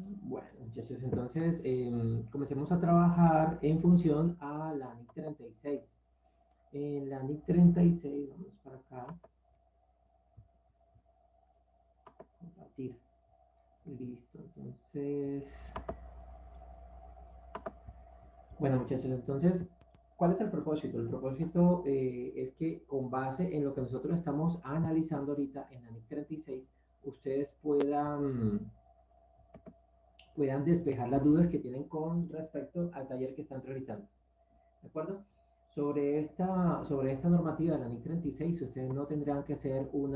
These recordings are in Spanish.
Bueno, muchachos, entonces comencemos a trabajar en función a la NIC 36. En la NIC 36, vamos para acá, compartir. Listo, entonces, bueno, muchachos, entonces, ¿cuál es el propósito? El propósito es que con base en lo que nosotros estamos analizando ahorita en la NIC 36, ustedes puedan despejar las dudas que tienen con respecto al taller que están realizando. ¿De acuerdo? Sobre esta normativa de la NIC 36, ustedes no tendrán que hacer un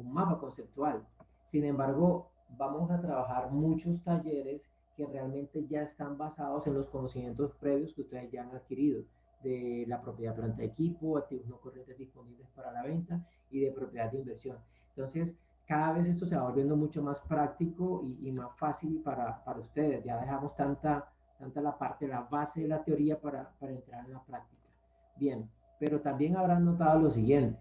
mapa conceptual. Sin embargo, vamos a trabajar muchos talleres que realmente ya están basados en los conocimientos previos que ustedes ya han adquirido de la propiedad planta de equipo, activos no corrientes disponibles para la venta y de propiedad de inversión. Entonces, cada vez esto se va volviendo mucho más práctico y más fácil para ustedes. Ya dejamos tanta la parte, la base de la teoría para entrar en la práctica. Bien, pero también habrán notado lo siguiente.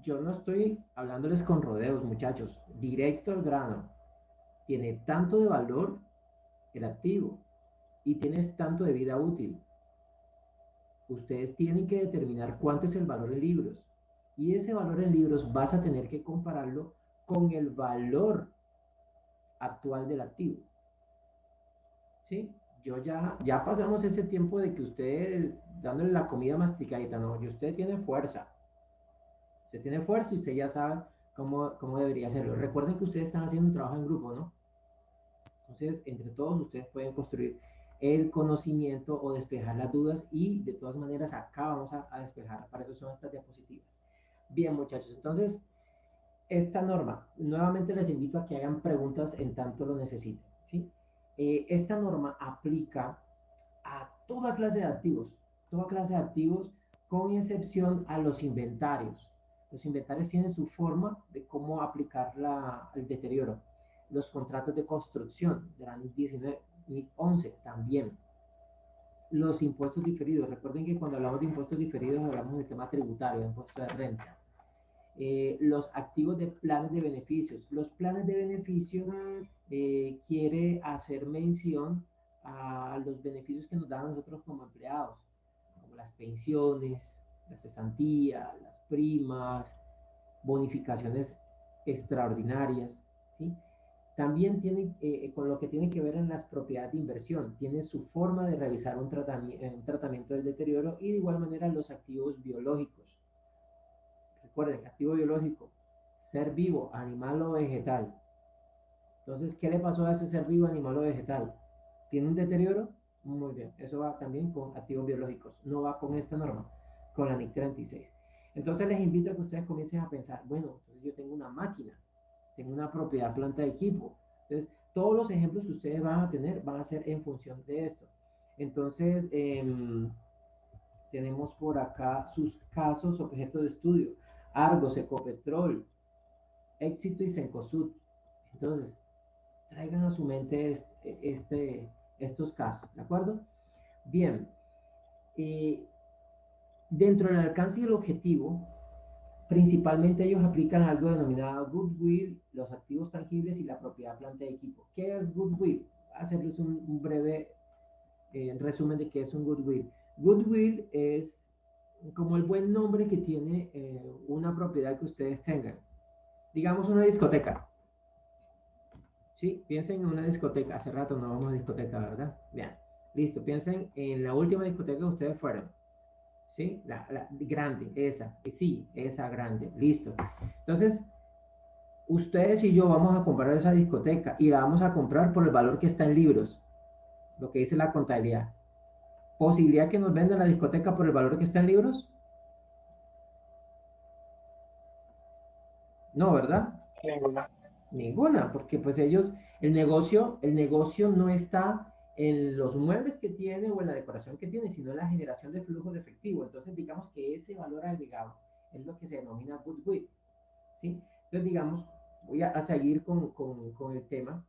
Yo no estoy hablándoles con rodeos, muchachos, directo al grano. Tiene tanto de valor el activo y tienes tanto de vida útil. Ustedes tienen que determinar cuánto es el valor en libros. Y ese valor en libros vas a tener que compararlo con el valor actual del activo. ¿Sí? Ya pasamos ese tiempo de que usted dándole la comida masticadita, ¿no? Y usted tiene fuerza y usted ya sabe cómo debería hacerlo. Recuerden que ustedes están haciendo un trabajo en grupo, ¿no? Entonces, entre todos ustedes pueden construir el conocimiento o despejar las dudas y de todas maneras acá vamos a despejar. Para eso son estas diapositivas. Bien, muchachos, entonces, esta norma, nuevamente les invito a que hagan preguntas en tanto lo necesiten, ¿sí? Esta norma aplica a toda clase de activos, con excepción a los inventarios. Los inventarios tienen su forma de cómo aplicar el deterioro. Los contratos de construcción de la NIC 19, NIC 11 también. Los impuestos diferidos. Recuerden que cuando hablamos de impuestos diferidos hablamos del tema tributario, de impuesto de renta. Los activos de planes de beneficios. Los planes de beneficio quiere hacer mención a los beneficios que nos dan a nosotros como empleados, como las pensiones, la cesantía, las primas, bonificaciones extraordinarias, ¿sí? También tiene, con lo que tiene que ver en las propiedades de inversión, tiene su forma de realizar un tratamiento del deterioro y de igual manera los activos biológicos. Recuerden, activo biológico, ser vivo, animal o vegetal. Entonces, ¿qué le pasó a ese ser vivo, animal o vegetal? ¿Tiene un deterioro? Muy bien, eso va también con activos biológicos, no va con esta norma, con la NIC 36. Entonces les invito a que ustedes comiencen a pensar, bueno, entonces yo tengo una máquina, tengo una propiedad planta de equipo. Entonces, todos los ejemplos que ustedes van a tener van a ser en función de esto. Entonces, tenemos por acá sus casos, objeto de estudio. Argos, Ecopetrol, Éxito y Cencosud. Entonces, traigan a su mente estos casos, ¿de acuerdo? Bien, eh, dentro del alcance y el objetivo, principalmente ellos aplican algo denominado goodwill, los activos tangibles y la propiedad planta de equipo. ¿Qué es goodwill? Voy a hacerles un breve resumen de qué es un goodwill. Goodwill es como el buen nombre que tiene una propiedad que ustedes tengan. Digamos una discoteca. Sí, piensen en una discoteca. Hace rato no vamos a discoteca, ¿verdad? Bien, listo. Piensen en la última discoteca que ustedes fueron. ¿Sí? La grande, esa. Sí, esa grande. Listo. Entonces, ustedes y yo vamos a comprar esa discoteca y la vamos a comprar por el valor que está en libros, lo que dice la contabilidad. ¿Posibilidad que nos vendan la discoteca por el valor que está en libros? No, ¿verdad? Ninguna. Ninguna, porque pues ellos, el negocio no está en los muebles que tiene o en la decoración que tiene, sino en la generación de flujo de efectivo. Entonces, digamos que ese valor agregado es lo que se denomina goodwill, ¿sí? Entonces, digamos, voy a seguir con el tema.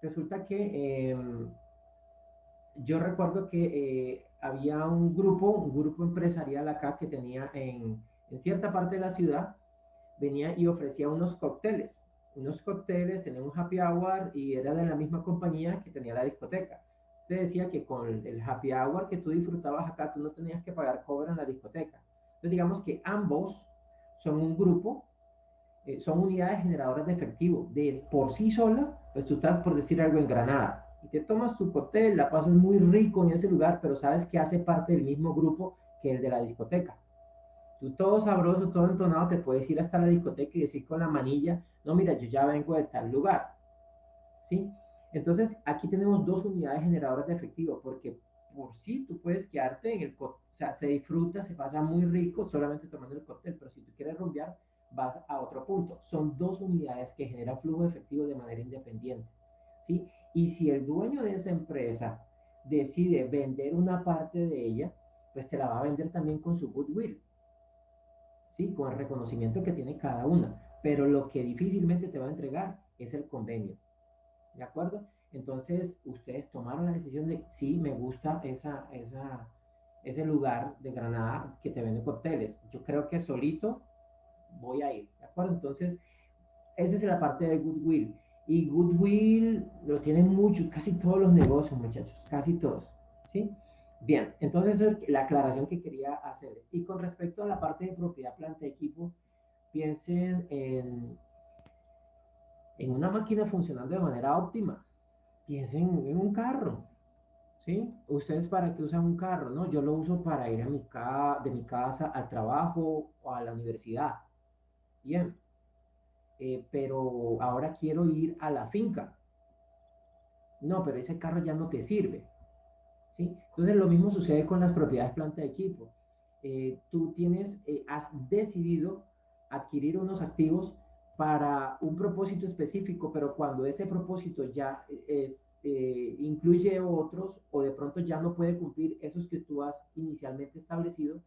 Resulta que yo recuerdo que había un grupo empresarial acá que tenía en cierta parte de la ciudad, venía y ofrecía unos cócteles. unos cócteles, tenía un happy hour y era de la misma compañía que tenía la discoteca. Se decía que con el happy hour que tú disfrutabas acá, tú no tenías que pagar cobro en la discoteca. Entonces digamos que ambos son un grupo, son unidades generadoras de efectivo. De por sí sola, pues tú estás por decir algo en Granada y te tomas tu cóctel, la pasas muy rico en ese lugar, pero sabes que hace parte del mismo grupo que el de la discoteca. Tú todo sabroso, todo entonado, te puedes ir hasta la discoteca y decir con la manilla, no, mira, yo ya vengo de tal lugar, ¿sí? Entonces, aquí tenemos dos unidades generadoras de efectivo, porque por sí tú puedes quedarte en el cóctel, o sea, se disfruta, se pasa muy rico solamente tomando el cóctel, pero si tú quieres rumbear, vas a otro punto. Son dos unidades que generan flujo de efectivo de manera independiente, ¿sí? Y si el dueño de esa empresa decide vender una parte de ella, pues te la va a vender también con su goodwill, ¿sí? Con el reconocimiento que tiene cada una. Pero lo que difícilmente te va a entregar es el convenio, ¿de acuerdo? Entonces, ustedes tomaron la decisión de, sí, me gusta ese lugar de Granada que te vende cócteles. Yo creo que solito voy a ir, ¿de acuerdo? Entonces, esa es la parte de Goodwill. Y Goodwill lo tienen muchos, casi todos los negocios, muchachos, casi todos, ¿sí? Bien, entonces es la aclaración que quería hacer. Y con respecto a la parte de propiedad, planta, equipo, piensen en una máquina funcionando de manera óptima. Piensen en un carro, ¿sí? ¿Ustedes para qué usan un carro? No, yo lo uso para ir de mi casa al trabajo o a la universidad. Bien, pero ahora quiero ir a la finca. No, pero ese carro ya no te sirve, ¿sí? Entonces lo mismo sucede con las propiedades planta de equipo. Has decidido adquirir unos activos para un propósito específico, pero cuando ese propósito ya incluye otros o de pronto ya no puede cumplir esos que tú has inicialmente establecido,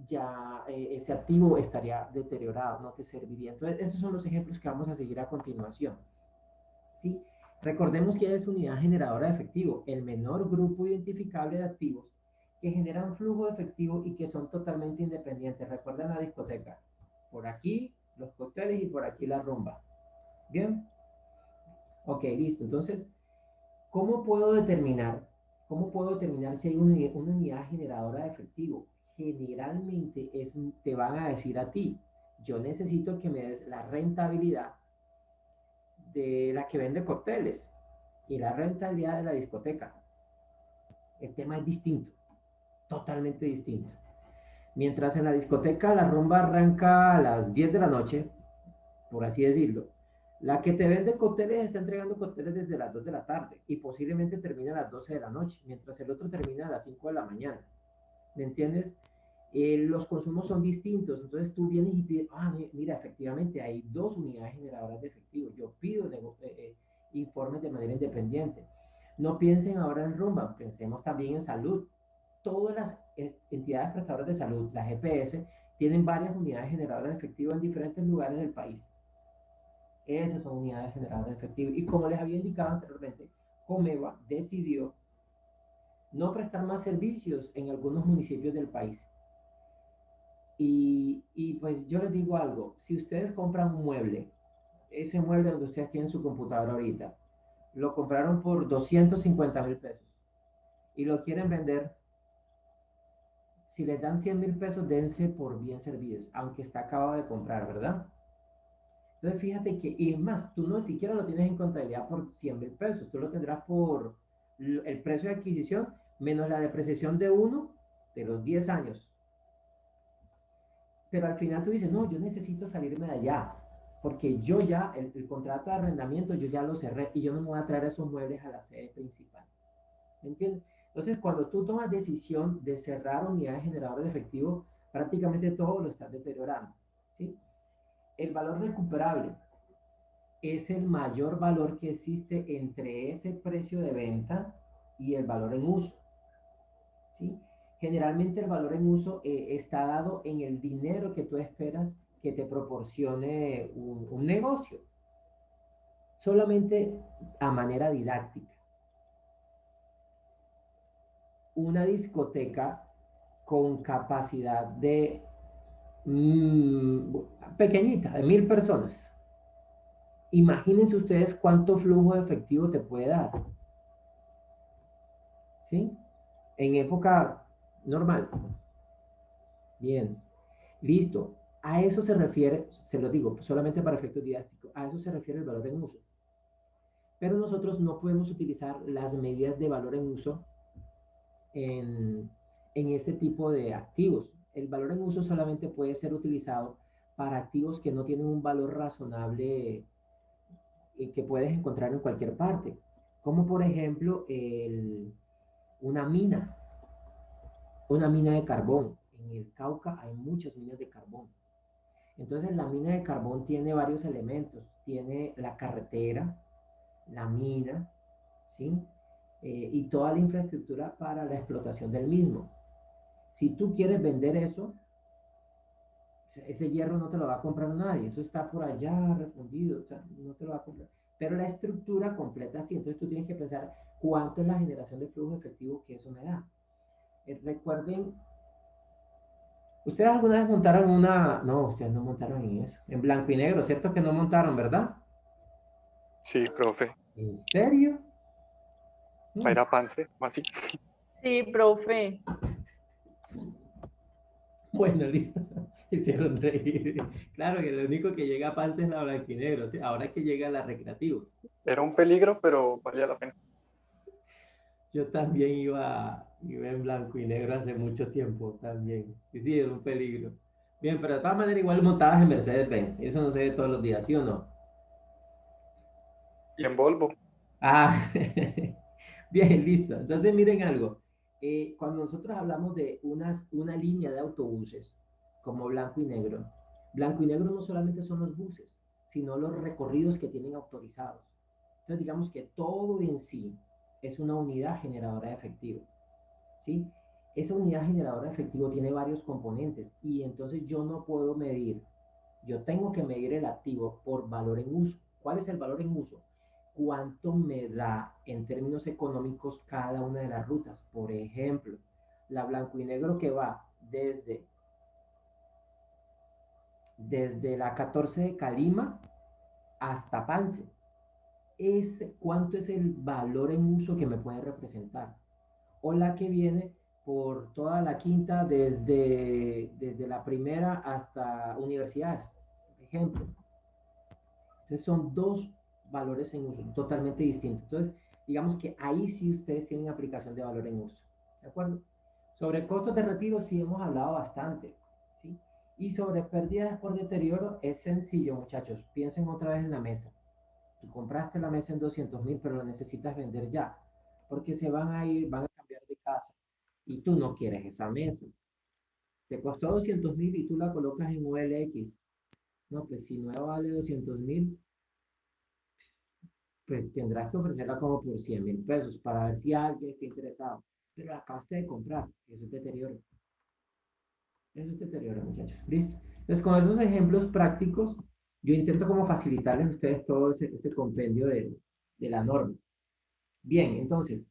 ya ese activo estaría deteriorado, no te serviría. Entonces, esos son los ejemplos que vamos a seguir a continuación. ¿Sí? Recordemos que es unidad generadora de efectivo, el menor grupo identificable de activos que generan flujo de efectivo y que son totalmente independientes. Recuerden la discoteca. Por aquí los cócteles y por aquí la rumba. Bien. Ok, listo. Entonces, ¿cómo puedo determinar? ¿Cómo puedo determinar si hay una unidad generadora de efectivo? Generalmente te van a decir a ti, yo necesito que me des la rentabilidad de la que vende cócteles y la rentabilidad de la discoteca. El tema es distinto, totalmente distinto. Mientras en la discoteca la rumba arranca a las 10 de la noche, por así decirlo, la que te vende cócteles está entregando cócteles desde las 2 de la tarde y posiblemente termina a las 12 de la noche, mientras el otro termina a las 5 de la mañana. ¿Me entiendes? Los consumos son distintos, entonces tú vienes y pides, mira, efectivamente hay dos unidades generadoras de efectivo, yo pido informes de manera independiente. No piensen ahora en rumba, pensemos también en salud. Todas las entidades prestadoras de salud, las EPS, tienen varias unidades generadoras de efectivo en diferentes lugares del país. Esas son unidades generadoras de efectivo. Y como les había indicado anteriormente, Comeva decidió no prestar más servicios en algunos municipios del país. Y pues yo les digo algo, si ustedes compran un mueble, ese mueble donde ustedes tienen su computadora ahorita, lo compraron por 250.000 pesos y lo quieren vender, si les dan 100.000 pesos, dense por bien servidos, aunque está acabado de comprar, ¿verdad? Entonces fíjate que, y más, tú no siquiera lo tienes en contabilidad por 100.000 pesos, tú lo tendrás por el precio de adquisición menos la depreciación de uno de los 10 años. Pero al final tú dices, no, yo necesito salirme de allá, porque yo ya, el contrato de arrendamiento, yo ya lo cerré y yo no me voy a traer esos muebles a la sede principal. ¿Me entiendes? Entonces, cuando tú tomas decisión de cerrar unidades generadoras de efectivo, prácticamente todo lo estás deteriorando. ¿Sí? El valor recuperable es el mayor valor que existe entre ese precio de venta y el valor en uso. ¿Sí? Generalmente el valor en uso está dado en el dinero que tú esperas que te proporcione un negocio, solamente a manera didáctica. Una discoteca con capacidad de pequeñita, de 1.000 personas, Imagínense ustedes cuánto flujo de efectivo te puede dar, ¿sí? En época normal. Bien, listo. A eso se refiere, se lo digo solamente para efectos didácticos, a eso se refiere el valor en uso. Pero nosotros no podemos utilizar las medidas de valor en uso en, en este tipo de activos. El valor en uso solamente puede ser utilizado para activos que no tienen un valor razonable y que puedes encontrar en cualquier parte, como por ejemplo una una mina de carbón. En el Cauca hay muchas minas de carbón. Entonces la mina de carbón tiene varios elementos. Tiene la carretera, la mina, ¿sí? Y toda la infraestructura para la explotación del mismo. Si tú quieres vender eso, ese hierro no te lo va a comprar nadie, eso está por allá refundido, o sea, no te lo va a comprar. Pero la estructura completa sí, entonces tú tienes que pensar cuánto es la generación de flujo efectivo que eso me da. Recuerden, ustedes alguna vez montaron una, no, ustedes no montaron en eso, en blanco y negro, ¿cierto que no montaron, verdad? Sí, profe. ¿En serio? Para Mm. ir a Pance, así. Sí, profe. Bueno, listo. Hicieron reír. Claro que lo único que llega a Pance es la blanco y negro, ¿sí? Ahora que llega a las recreativos. Era un peligro, pero valía la pena. Yo también iba en blanco y negro hace mucho tiempo también. Y sí, era un peligro. Bien, pero de todas maneras igual montabas en Mercedes-Benz. Eso no se ve todos los días, ¿sí o no? Y en Volvo. Ah, bien, listo. Entonces miren algo. Cuando nosotros hablamos de una línea de autobuses como blanco y negro no solamente son los buses, sino los recorridos que tienen autorizados. Entonces digamos que todo en sí es una unidad generadora de efectivo. ¿Sí? Esa unidad generadora de efectivo tiene varios componentes y entonces yo no puedo medir, yo tengo que medir el activo por valor en uso. ¿Cuál es el valor en uso? ¿Cuánto me da en términos económicos cada una de las rutas? Por ejemplo, la blanco y negro que va desde la 14 de Calima hasta Pance. ¿Cuánto es el valor en uso que me puede representar? O la que viene por toda la quinta, desde la primera hasta universidades, por ejemplo. Entonces son dos valores en uso totalmente distintos. Entonces, digamos que ahí sí ustedes tienen aplicación de valor en uso. ¿De acuerdo? Sobre costos de retiro sí hemos hablado bastante. ¿Sí? Y sobre pérdidas por deterioro es sencillo, muchachos. Piensen otra vez en la mesa. Tú compraste la mesa en 200.000, pero la necesitas vender ya, porque se van a ir, van a cambiar de casa y tú no quieres esa mesa. Te costó 200.000 y tú la colocas en OLX. No, pues si nueva vale 200.000, pues tendrás que ofrecerla como por 100.000 pesos para ver si alguien está interesado. Pero la acabaste de comprar, eso es deterioro. Eso es deterioro, muchachos. ¿Listo? Entonces, con esos ejemplos prácticos, yo intento como facilitarles a ustedes todo ese compendio de la norma. Bien, entonces,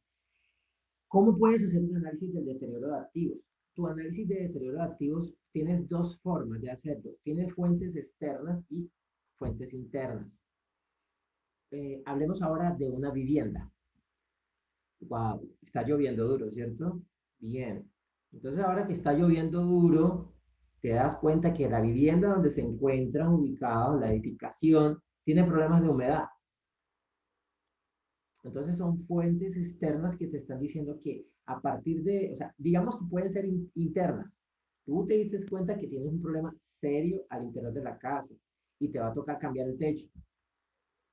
¿cómo puedes hacer un análisis del deterioro de activos? Tu análisis de deterioro de activos tienes dos formas de hacerlo. Tienes fuentes externas y fuentes internas. Hablemos ahora de una vivienda. Wow, está lloviendo duro, ¿cierto? Bien. Entonces ahora que está lloviendo duro, te das cuenta que la vivienda donde se encuentra ubicada, la edificación, tiene problemas de humedad. Entonces son fuentes externas que te están diciendo que a partir de, o sea, digamos que pueden ser internas. Tú te dices cuenta que tienes un problema serio al interior de la casa y te va a tocar cambiar el techo,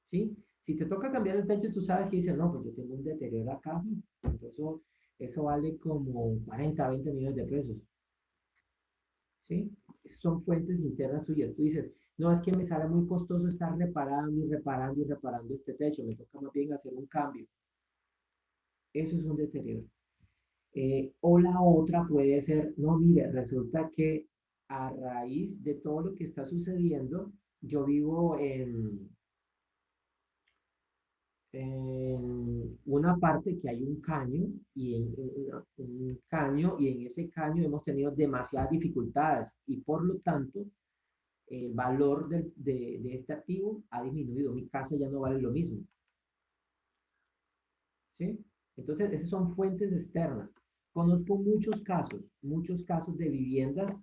¿sí? Si te toca cambiar el techo, tú sabes que dices, no, pues yo tengo un deterioro acá, entonces eso vale como 40, 20 millones de pesos, ¿sí? Son fuentes internas tuyas. Tú dices, no, es que me sale muy costoso estar reparando y reparando y reparando este techo, me toca más bien hacer un cambio. Eso es un deterioro. O la otra puede ser, no, mire, resulta que a raíz de todo lo que está sucediendo, yo vivo en una parte que hay un caño y un caño y en ese caño hemos tenido demasiadas dificultades y por lo tanto el valor de este activo ha disminuido, mi casa ya no vale lo mismo, ¿sí? Entonces, esas son fuentes externas. Conozco muchos casos de viviendas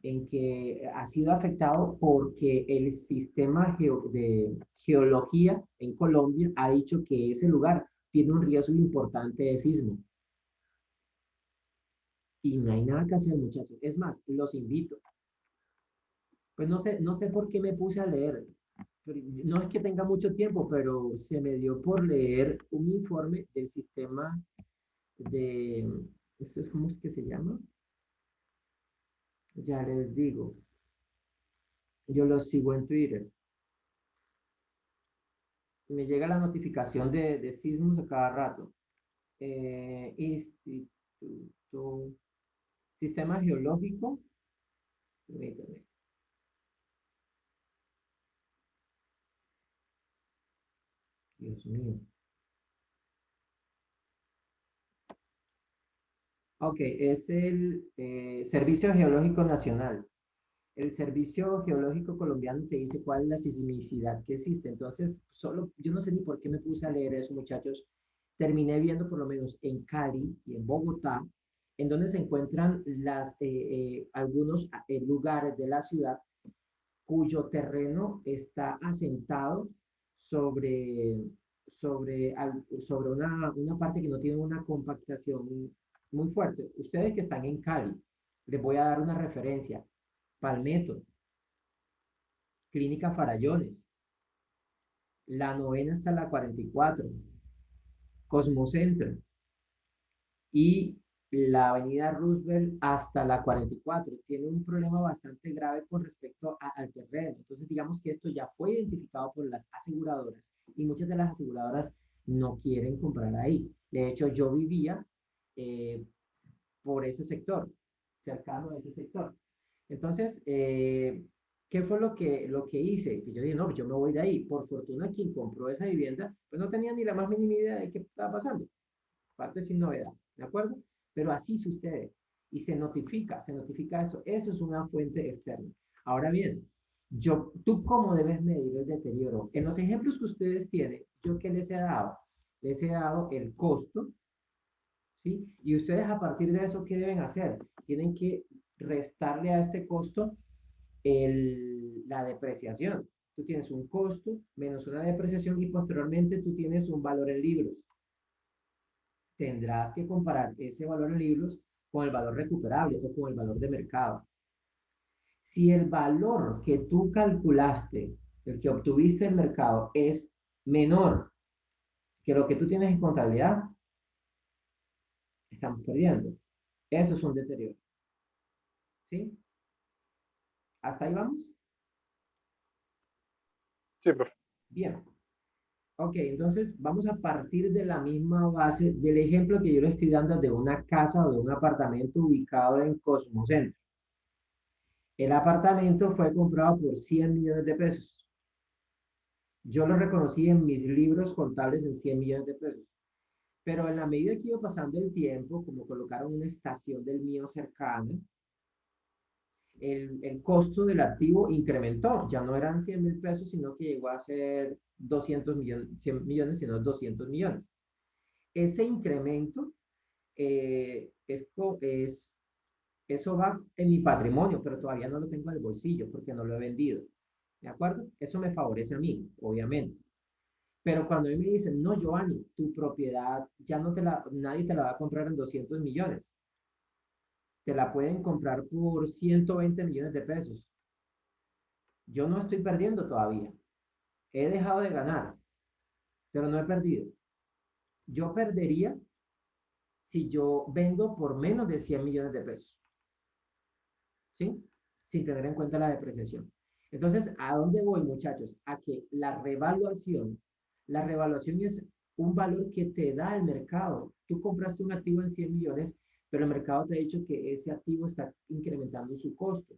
en que ha sido afectado porque el sistema de geología en Colombia ha dicho que ese lugar tiene un riesgo importante de sismo. Y no hay nada que hacer, muchachos. Es más, los invito. Pues no sé por qué me puse a leer. No es que tenga mucho tiempo, pero se me dio por leer un informe del sistema de, ¿esto es cómo es que se llama? Ya les digo, yo los sigo en Twitter. Me llega la notificación de sismos a cada rato. Instituto, Sistema Geológico, permítame. Dios mío. Ok, es el Servicio Geológico Nacional. El Servicio Geológico Colombiano te dice cuál es la sismicidad que existe. Entonces, yo no sé ni por qué me puse a leer eso, muchachos. Terminé viendo por lo menos en Cali y en Bogotá, en donde se encuentran algunos lugares de la ciudad cuyo terreno está asentado sobre, sobre una parte que no tiene una compactación muy fuerte. Ustedes que están en Cali, les voy a dar una referencia. Palmetto, Clínica Farallones, la novena hasta la 44, Cosmocentro y la avenida Roosevelt hasta la 44. Tiene un problema bastante grave con respecto al terreno. Entonces, digamos que esto ya fue identificado por las aseguradoras y muchas de las aseguradoras no quieren comprar ahí. De hecho, yo vivía eh, por ese sector, cercano a ese sector. Entonces, ¿qué fue lo que hice? Pues yo dije, no, yo me voy de ahí. Por fortuna, quien compró esa vivienda, pues no tenía ni la más mínima idea de qué estaba pasando. Parte sin novedad, ¿de acuerdo? Pero así sucede y se notifica eso. Eso es una fuente externa. Ahora bien, ¿tú cómo debes medir el deterioro? En los ejemplos que ustedes tienen, ¿yo qué les he dado? Les he dado el costo, ¿sí? Y ustedes a partir de eso, ¿qué deben hacer? Tienen que restarle a este costo la depreciación. Tú tienes un costo menos una depreciación y posteriormente tú tienes un valor en libros. Tendrás que comparar ese valor en libros con el valor recuperable o con el valor de mercado. Si el valor que tú calculaste, el que obtuviste en el mercado, es menor que lo que tú tienes en contabilidad, estamos perdiendo. Eso es un deterioro. ¿Sí? ¿Hasta ahí vamos? Sí, profe. Bien. Ok, entonces vamos a partir de la misma base del ejemplo que yo le estoy dando de una casa o de un apartamento ubicado en Cosmocentro. El apartamento fue comprado por 100 millones de pesos. Yo lo reconocí en mis libros contables en 100 millones de pesos. Pero en la medida que iba pasando el tiempo, como colocaron una estación del mío cercana, el costo del activo incrementó. Ya no eran 100.000 pesos, sino que llegó a ser 200 millones, 100 millones, sino 200 millones. Ese incremento, eso va en mi patrimonio, pero todavía no lo tengo en el bolsillo porque no lo he vendido. ¿De acuerdo? Eso me favorece a mí, obviamente. Pero cuando a mí me dicen, no, Giovanni, tu propiedad ya no nadie te la va a comprar en 200 millones. Te la pueden comprar por 120 millones de pesos. Yo no estoy perdiendo todavía. He dejado de ganar, pero no he perdido. Yo perdería si yo vendo por menos de 100 millones de pesos. ¿Sí? Sin tener en cuenta la depreciación. Entonces, ¿a dónde voy, muchachos? A que la revaluación es un valor que te da el mercado. Tú compraste un activo en 100 millones, pero el mercado te ha dicho que ese activo está incrementando su costo.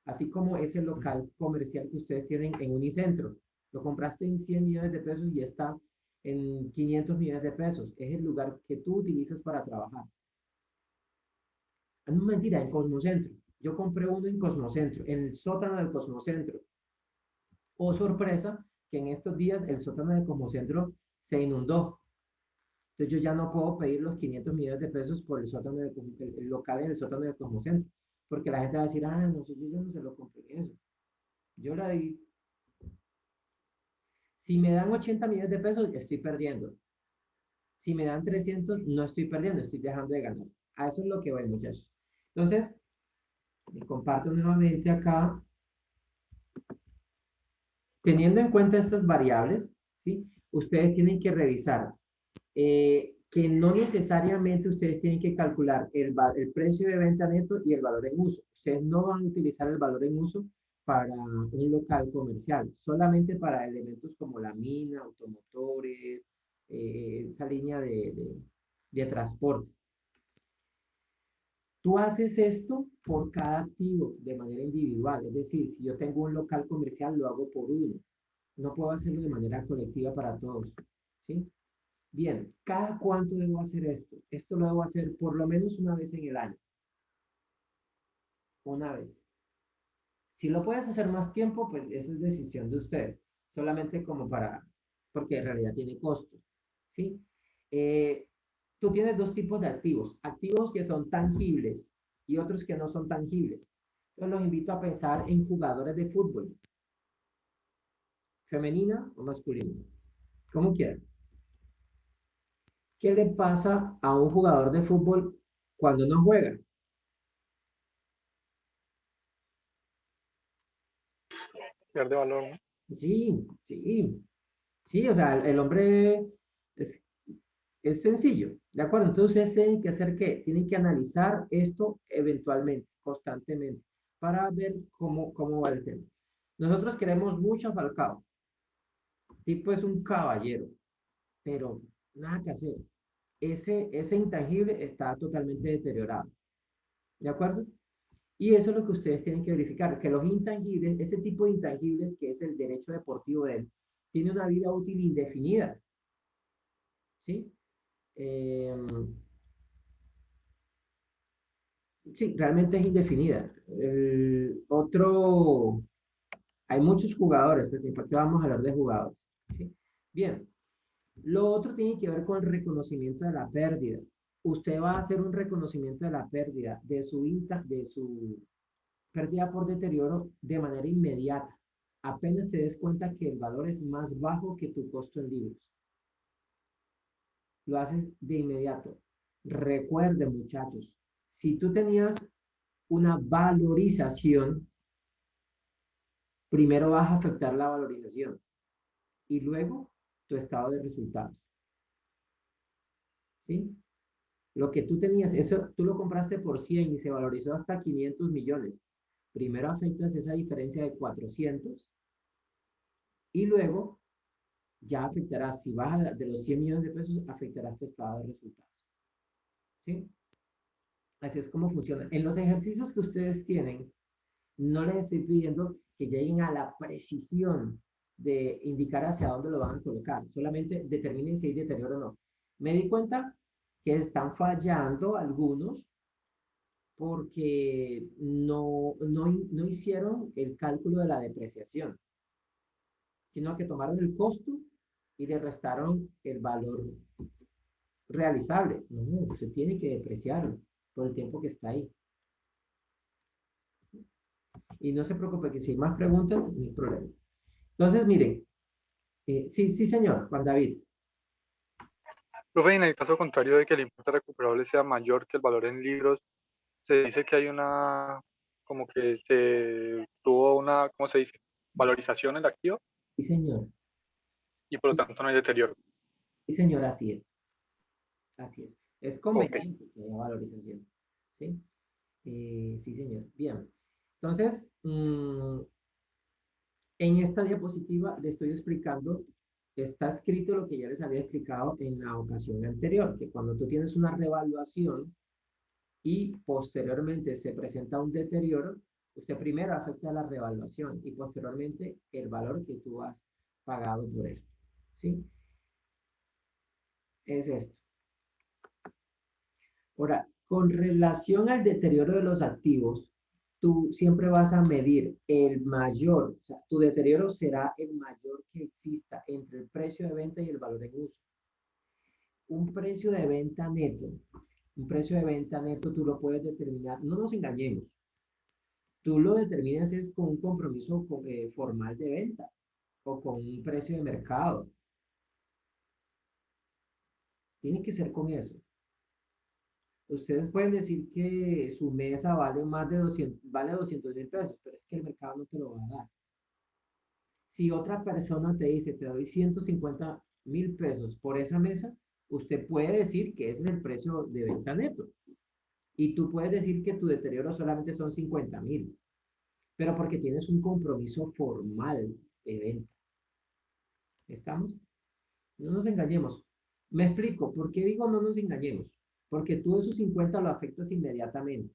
Así como ese local comercial que ustedes tienen en Unicentro. Lo compraste en 100 millones de pesos y está en 500 millones de pesos. Es el lugar que tú utilizas para trabajar. No, mentira, en Cosmocentro. Yo compré uno en Cosmocentro, en el sótano del Cosmocentro. Oh, sorpresa, que en estos días el sótano del Cosmocentro se inundó. Entonces yo ya no puedo pedir los 500 millones de pesos por el sótano el local en el sótano del Cosmocentro. Porque la gente va a decir, ah, no sé, yo no se lo compré eso. Yo la di. Si me dan 80 millones de pesos, estoy perdiendo. Si me dan 300, no estoy perdiendo, estoy dejando de ganar. A eso es lo que voy, muchachos. Entonces, me comparto nuevamente acá, teniendo en cuenta estas variables, ¿sí? Ustedes tienen que revisar que no necesariamente ustedes tienen que calcular el precio de venta neto y el valor en uso. Ustedes no van a utilizar el valor en uso para un local comercial, solamente para elementos como la mina, automotores, esa línea de transporte. Tú haces esto por cada activo de manera individual, es decir, si yo tengo un local comercial, lo hago por uno. No puedo hacerlo de manera colectiva para todos, ¿sí? Bien, ¿cada cuánto debo hacer esto? Esto lo debo hacer por lo menos una vez en el año. Una vez. Si lo puedes hacer más tiempo, pues eso es decisión de ustedes. Solamente como para, porque en realidad tiene costo. ¿Sí? Tú tienes dos tipos de activos. Activos que son tangibles y otros que no son tangibles. Entonces los invito a pensar en jugadores de fútbol. Femenina o masculina. Como quieran. ¿Qué le pasa a un jugador de fútbol cuando no juega? Pierde valor, ¿no? Sí, sí, sí, o sea, el hombre es, es sencillo, ¿de acuerdo? Entonces ustedes tienen que hacer qué, tienen que analizar esto eventualmente, constantemente, para ver cómo va el tema. Nosotros queremos mucho a Falcao, tipo es un caballero, pero nada que hacer. Ese intangible está totalmente deteriorado, ¿de acuerdo? Y eso es lo que ustedes tienen que verificar, que los intangibles, ese tipo de intangibles que es el derecho deportivo de él, tiene una vida útil indefinida, ¿sí? Eh, sí, realmente es indefinida. El otro, hay muchos jugadores, pues, ¿para qué vamos a hablar de jugadores? ¿Sí? Bien, lo otro tiene que ver con el reconocimiento de la pérdida. Usted va a hacer un reconocimiento de la pérdida, de su pérdida por deterioro de manera inmediata. Apenas te des cuenta que el valor es más bajo que tu costo en libros. Lo haces de inmediato. Recuerden, muchachos, si tú tenías una valorización, primero vas a afectar la valorización y luego tu estado de resultados. ¿Sí? Lo que tú tenías, eso tú lo compraste por 100 y se valorizó hasta 500 millones. Primero afectas esa diferencia de 400 y luego ya afectarás, si baja de los 100 millones de pesos, afectarás tu estado de resultados. ¿Sí? Así es como funciona. En los ejercicios que ustedes tienen, no les estoy pidiendo que lleguen a la precisión de indicar hacia dónde lo van a colocar. Solamente determinen si hay deterioro o no. Me di cuenta que están fallando algunos porque no hicieron el cálculo de la depreciación, sino que tomaron el costo y le restaron el valor realizable. No, se tiene que depreciarlo por el tiempo que está ahí. Y no se preocupe que si hay más preguntas, no hay problema. Entonces, miren, sí, sí, señor, Juan David. Profe, en el caso contrario de que el importe recuperable sea mayor que el valor en libros, se dice que hay una, como que se tuvo una, ¿cómo se dice? Valorización en el activo Sí, señor. y por lo Sí, tanto no hay deterioro. sí, señor, así es. Así es. Es Ok. conveniente que haya valorización. ¿Sí? Sí, señor. Bien. Entonces, en esta diapositiva le estoy explicando, está escrito lo que ya les había explicado en la ocasión anterior, que cuando tú tienes una revaluación y posteriormente se presenta un deterioro, usted primero afecta la revaluación y posteriormente el valor que tú has pagado por él. ¿Sí? Es esto. Ahora, con relación al deterioro de los activos, tú siempre vas a medir el mayor, o sea, tu deterioro será el mayor que exista entre el precio de venta y el valor en uso. Un precio de venta neto, un precio de venta neto tú lo puedes determinar, no nos engañemos, tú lo determinas es con un compromiso formal de venta o con un precio de mercado. Tiene que ser con eso. Ustedes pueden decir que su mesa vale más de 200, vale 200.000 pesos, pero es que el mercado no te lo va a dar. Si otra persona te dice, te doy 150.000 pesos por esa mesa, usted puede decir que ese es el precio de venta neto. Y tú puedes decir que tu deterioro solamente son 50.000, pero porque tienes un compromiso formal de venta. ¿Estamos? No nos engañemos. Me explico, ¿por qué digo no nos engañemos? Porque tú esos 50 lo afectas inmediatamente.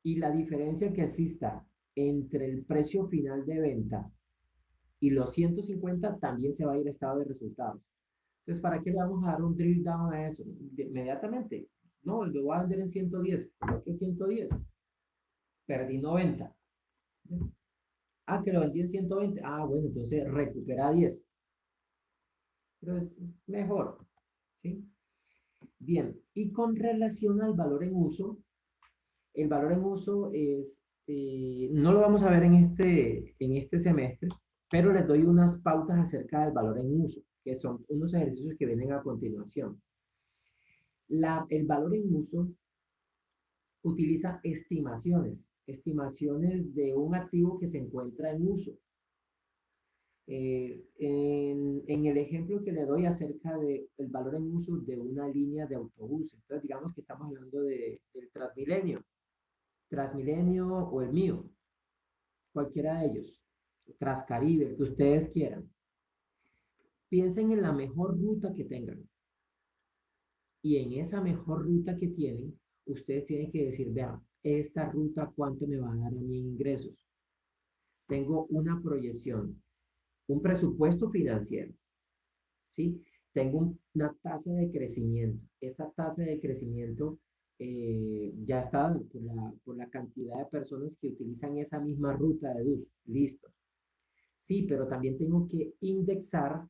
Y la diferencia que exista entre el precio final de venta y los 150 también se va a ir a estado de resultados. Entonces, ¿para qué le vamos a dar un drill down a eso? Inmediatamente. No, lo voy a vender en 110. ¿Por qué 110? Perdí 90. Ah, que lo vendí en 120. Ah, bueno, entonces recupera 10. Pero es mejor. ¿Sí? Bien, y con relación al valor en uso, el valor en uso es, no lo vamos a ver en este semestre, pero les doy unas pautas acerca del valor en uso, que son unos ejercicios que vienen a continuación. El valor en uso utiliza estimaciones de un activo que se encuentra en uso. En el ejemplo que le doy acerca del valor en uso de una línea de autobuses, entonces digamos que estamos hablando del Transmilenio o el mío, cualquiera de ellos, Transcaribe, el que ustedes quieran. Piensen en la mejor ruta que tengan y en esa mejor ruta que tienen, ustedes tienen que decir, vean, esta ruta cuánto me va a dar a mí ingresos. Tengo una proyección, un presupuesto financiero, ¿sí? Tengo una tasa de crecimiento. Esa tasa de crecimiento ya está por la cantidad de personas que utilizan esa misma ruta de bus. Listo. Sí, pero también tengo que indexar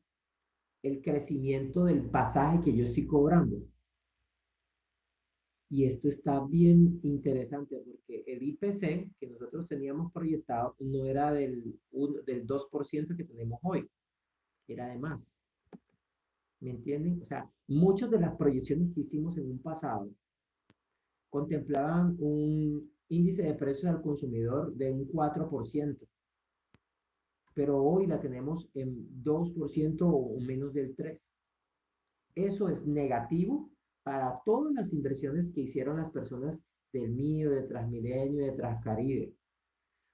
el crecimiento del pasaje que yo estoy cobrando. Y esto está bien interesante porque el IPC que nosotros teníamos proyectado no era del 2% que tenemos hoy, era de más. ¿Me entienden? O sea, muchas de las proyecciones que hicimos en un pasado contemplaban un índice de precios al consumidor de un 4%, pero hoy la tenemos en 2% o menos del 3%. Eso es negativo para todas las inversiones que hicieron las personas del mío, de Transmilenio, de Transcaribe.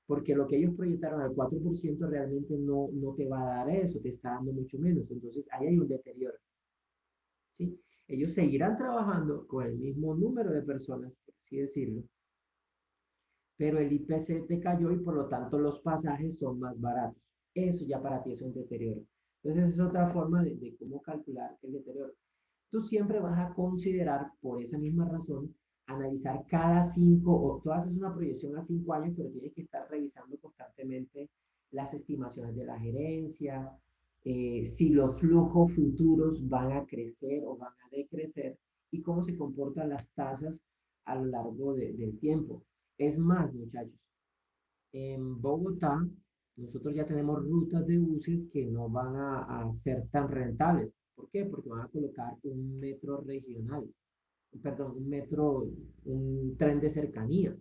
Porque lo que ellos proyectaron al 4% realmente no te va a dar eso, te está dando mucho menos. Entonces ahí hay un deterioro. ¿Sí? Ellos seguirán trabajando con el mismo número de personas, por así decirlo, pero el IPC te cayó y por lo tanto los pasajes son más baratos. Eso ya para ti es un deterioro. Entonces es otra forma de cómo calcular el deterioro. Tú siempre vas a considerar, por esa misma razón, analizar cada 5, o tú haces una proyección a 5 años, pero tienes que estar revisando constantemente las estimaciones de la gerencia, si los flujos futuros van a crecer o van a decrecer y cómo se comportan las tasas a lo largo del tiempo. Es más, muchachos, en Bogotá nosotros ya tenemos rutas de buses que no van a ser tan rentables. ¿Por qué? Porque van a colocar un metro regional, perdón, un tren de cercanías.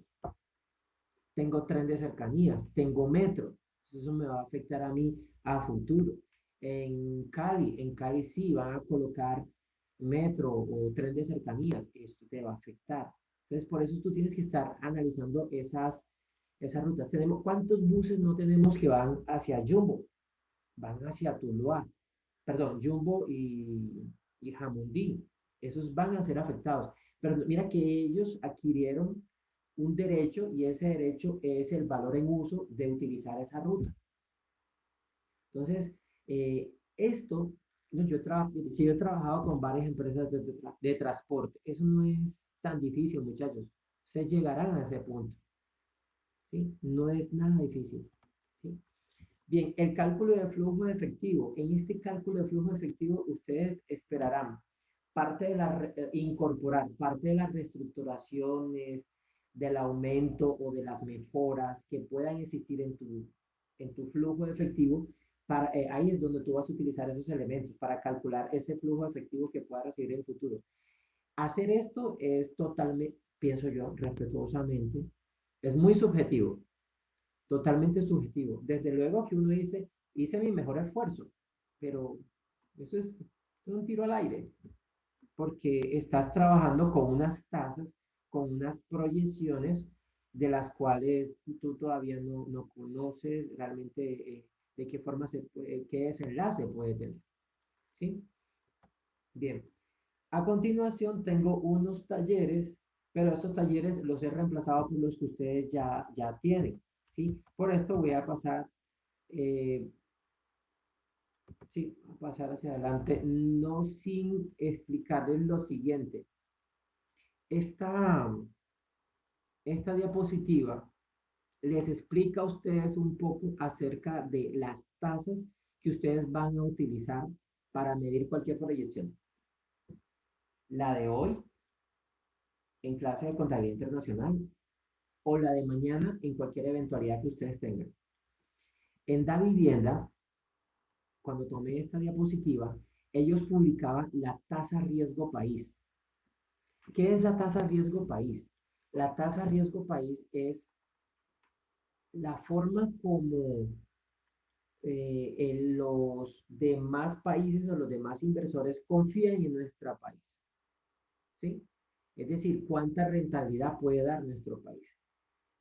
Tengo tren de cercanías, tengo metro. Eso me va a afectar a mí a futuro. En Cali sí van a colocar metro o tren de cercanías. Esto te va a afectar. Entonces, por eso tú tienes que estar analizando esas rutas. ¿Cuántos buses no tenemos que van hacia Jumbo? Van hacia Tuluá. Perdón, Jumbo y Jamundí. Esos van a ser afectados. Pero mira que ellos adquirieron un derecho y ese derecho es el valor en uso de utilizar esa ruta. Entonces, esto, no, sí, yo he trabajado con varias empresas de transporte. Eso no es tan difícil, muchachos. Se llegarán a ese punto. ¿sí? No es nada difícil, ¿sí? Bien, el cálculo de flujo de efectivo. En este cálculo de flujo de efectivo, ustedes esperarán incorporar parte de las reestructuraciones, del aumento o de las mejoras que puedan existir en tu flujo de efectivo. Ahí es donde tú vas a utilizar esos elementos para calcular ese flujo de efectivo que pueda recibir en el futuro. Hacer esto es totalmente, pienso yo, respetuosamente, es muy subjetivo, totalmente subjetivo. Desde luego que uno dice, hice mi mejor esfuerzo, pero eso es un tiro al aire, porque estás trabajando con unas tasas, con unas proyecciones de las cuales tú todavía no conoces realmente de qué forma qué desenlace puede tener. ¿Sí? Bien. A continuación tengo unos talleres, pero estos talleres los he reemplazado por los que ustedes ya tienen. ¿Sí? Por esto voy a pasar, eh, sí, a pasar hacia adelante, no sin explicarles lo siguiente. Esta, esta diapositiva les explica a ustedes un poco acerca de las tasas que ustedes van a utilizar para medir cualquier proyección. La de hoy en clase de contabilidad internacional o la de mañana en cualquier eventualidad que ustedes tengan. En Da Vivienda, cuando tomé esta diapositiva, ellos publicaban la tasa riesgo país. ¿Qué es la tasa riesgo país? La tasa riesgo país es la forma como los demás países o los demás inversores confían en nuestro país. ¿Sí? Es decir, cuánta rentabilidad puede dar nuestro país.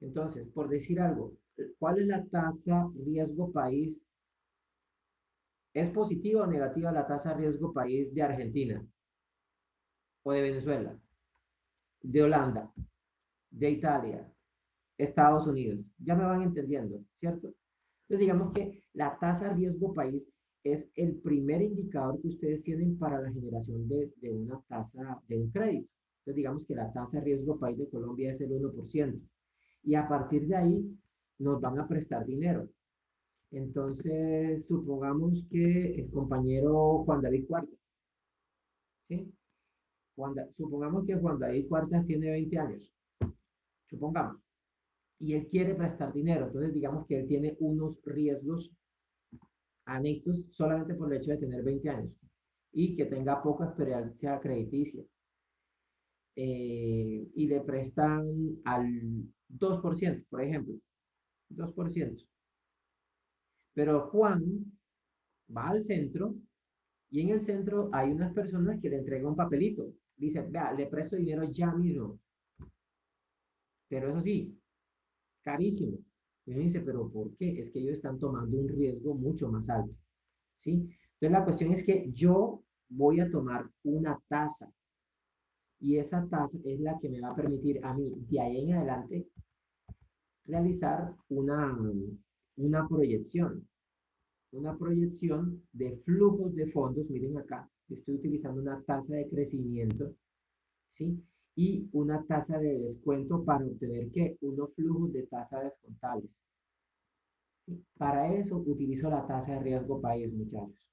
Entonces, por decir algo, ¿cuál es la tasa riesgo país? ¿Es positiva o negativa la tasa riesgo país de Argentina o de Venezuela, de Holanda, de Italia, Estados Unidos? Ya me van entendiendo, ¿cierto? Entonces, digamos que la tasa riesgo país es el primer indicador que ustedes tienen para la generación de una tasa, de un crédito. Entonces, digamos que la tasa riesgo país de Colombia es el 1%. Y a partir de ahí nos van a prestar dinero. Entonces, supongamos que el compañero Juan David Cuartas, ¿sí? Supongamos que Juan David Cuartas tiene 20 años, supongamos, y él quiere prestar dinero. Entonces, digamos que él tiene unos riesgos anexos solamente por el hecho de tener 20 años y que tenga poca experiencia crediticia. Y le prestan al 2%, por ejemplo, 2%. Pero Juan va al centro y en el centro hay unas personas que le entregan un papelito. Dice, vea, le presto dinero ya mismo. Pero eso sí, carísimo. Y uno dice, pero ¿por qué? Es que ellos están tomando un riesgo mucho más alto. ¿Sí? Entonces la cuestión es que yo voy a tomar una tasa y esa tasa es la que me va a permitir a mí de ahí en adelante realizar una proyección de flujos de fondos. Miren acá, yo estoy utilizando una tasa de crecimiento, ¿sí? Y una tasa de descuento para obtener, ¿qué? Unos flujos de tasa descontables. ¿Sí? Para eso utilizo la tasa de riesgo país, muchachos.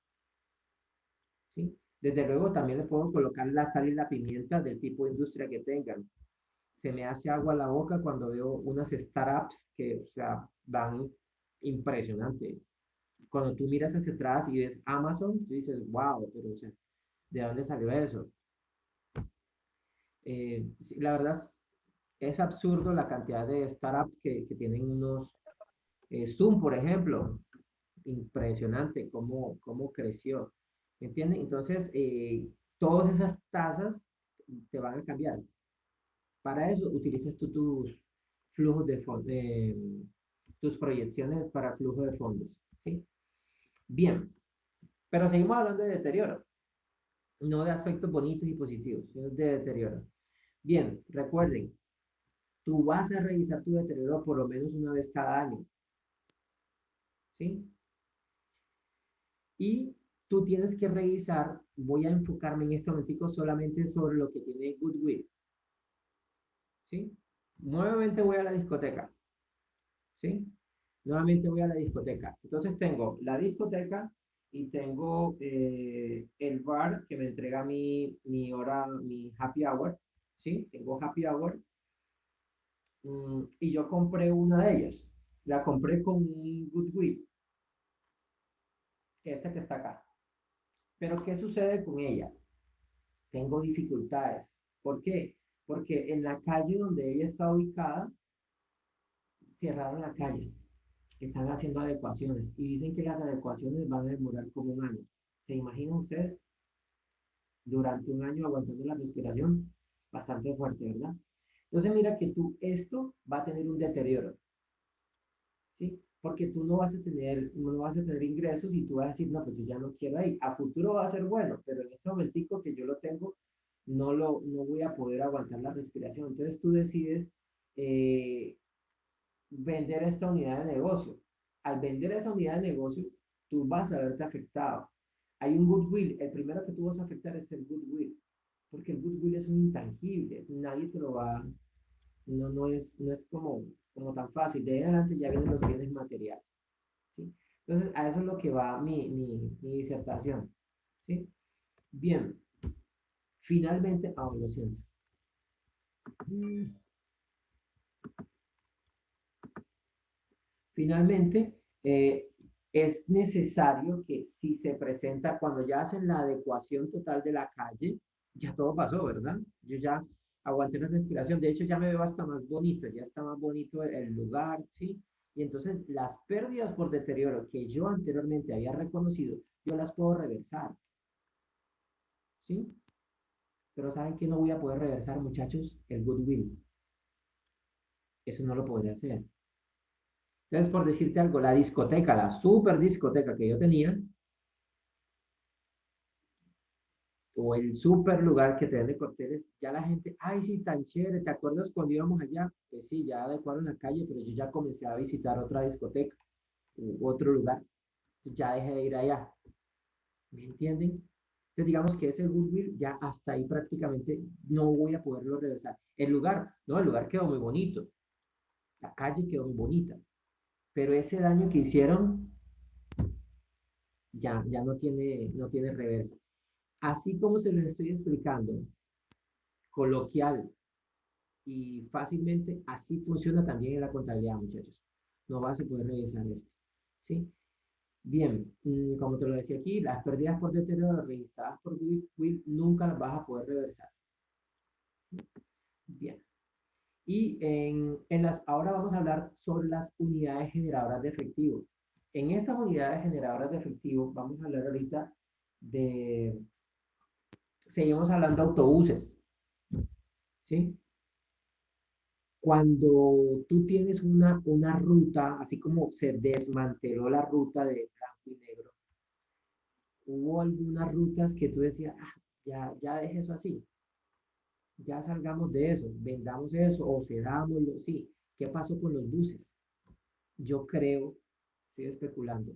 ¿Sí? Desde luego también le puedo colocar la sal y la pimienta del tipo de industria que tengan. Se me hace agua a la boca cuando veo unas startups que, o sea, van impresionante. Cuando tú miras hacia atrás y ves Amazon, tú dices, wow, pero o sea, ¿de dónde salió eso? Sí, la verdad es absurdo la cantidad de startups que tienen unos, Zoom, por ejemplo, impresionante cómo creció, ¿me entiendes? Entonces, todas esas tasas te van a cambiar. Para eso utilizas tú tus flujos de fondos, tus proyecciones para flujo de fondos, ¿sí? Bien, pero seguimos hablando de deterioro, no de aspectos bonitos y positivos, sino de deterioro. Bien, recuerden, tú vas a revisar tu deterioro por lo menos una vez cada año, ¿sí? Y tú tienes que revisar, voy a enfocarme en este momentico solamente sobre lo que tiene Goodwill, ¿sí? Nuevamente voy a la discoteca. ¿sí? Nuevamente voy a la discoteca. Entonces tengo la discoteca y tengo el bar que me entrega mi hora, mi happy hour, ¿sí? Tengo happy hour y yo compré una de ellas. La compré con un Goodwill, esta que está acá. Pero ¿qué sucede con ella? Tengo dificultades. ¿Por qué? Porque en la calle donde ella está ubicada, cerraron la calle. Están haciendo adecuaciones y dicen que las adecuaciones van a demorar como un año. ¿Se imaginan ustedes durante un año aguantando la respiración? Bastante fuerte, ¿verdad? Entonces mira que tú, esto va a tener un deterioro, ¿sí? Porque tú no vas a tener ingresos y tú vas a decir, no, pues yo ya no quiero ir. A futuro va a ser bueno, pero en este momentico que yo lo tengo, no voy a poder aguantar la respiración. Entonces tú decides eh, vender esta unidad de negocio. Al vender esa unidad de negocio, tú vas a verte afectado. Hay un goodwill. El primero que tú vas a afectar es el goodwill, porque el goodwill es un intangible. Nadie te lo va, no es como tan fácil. De ahí en adelante ya vienen los bienes materiales. ¿Sí? Entonces, a eso es lo que va mi disertación. ¿Sí? Bien, finalmente, lo siento. Finalmente, es necesario que si se presenta, cuando ya hacen la adecuación total de la calle, ya todo pasó, ¿verdad? Yo ya aguanté la respiración, de hecho ya me veo hasta más bonito, ya está más bonito el lugar, ¿sí? Y entonces las pérdidas por deterioro que yo anteriormente había reconocido, yo las puedo reversar, ¿sí? Pero ¿saben qué no voy a poder reversar, muchachos? El goodwill. Eso no lo podré hacer. Entonces, por decirte algo, la discoteca, la super discoteca que yo tenía, o el super lugar que te vende cócteles, ya la gente, ay, sí, tan chévere, ¿te acuerdas cuando íbamos allá? Pues sí, ya adecuaron la calle, pero yo ya comencé a visitar otra discoteca, u otro lugar, ya dejé de ir allá, ¿me entienden? Entonces, digamos que ese goodwill ya hasta ahí prácticamente no voy a poderlo regresar. El lugar, no, el lugar quedó muy bonito, la calle quedó muy bonita, pero ese daño que hicieron ya no tiene reversa. Así como se los estoy explicando, coloquial y fácilmente, así funciona también en la contabilidad, muchachos. No vas a poder revisar esto. ¿Sí? Bien, como te lo decía aquí, las pérdidas por deterioro registradas por Will nunca las vas a poder reversar. Bien. Y ahora vamos a hablar sobre las unidades generadoras de efectivo. En estas unidades generadoras de efectivo, vamos a hablar ahorita de, seguimos hablando de autobuses, ¿sí? Cuando tú tienes una ruta, así como se desmanteló la ruta de blanco y negro, hubo algunas rutas que tú decías, ya deje eso así, ya salgamos de eso, vendamos eso o cedámoslo, sí. ¿Qué pasó con los buses? Yo creo, estoy especulando,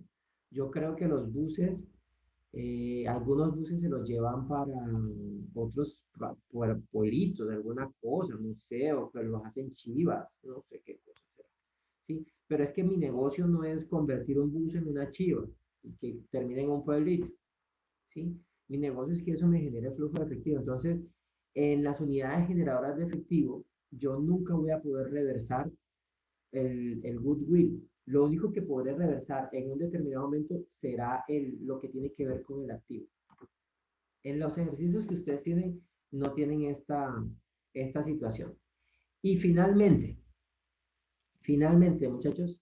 yo creo que los buses, algunos buses se los llevan para otros pueblitos, alguna cosa, no sé, o que los hacen chivas, no sé qué cosa será. Sí, pero es que mi negocio no es convertir un bus en una chiva y que termine en un pueblito, ¿sí? Mi negocio es que eso me genere flujo de efectivo. Entonces, en las unidades generadoras de efectivo, yo nunca voy a poder reversar el goodwill. Lo único que podré reversar en un determinado momento será lo que tiene que ver con el activo. En los ejercicios que ustedes tienen, no tienen esta situación. Y finalmente, muchachos,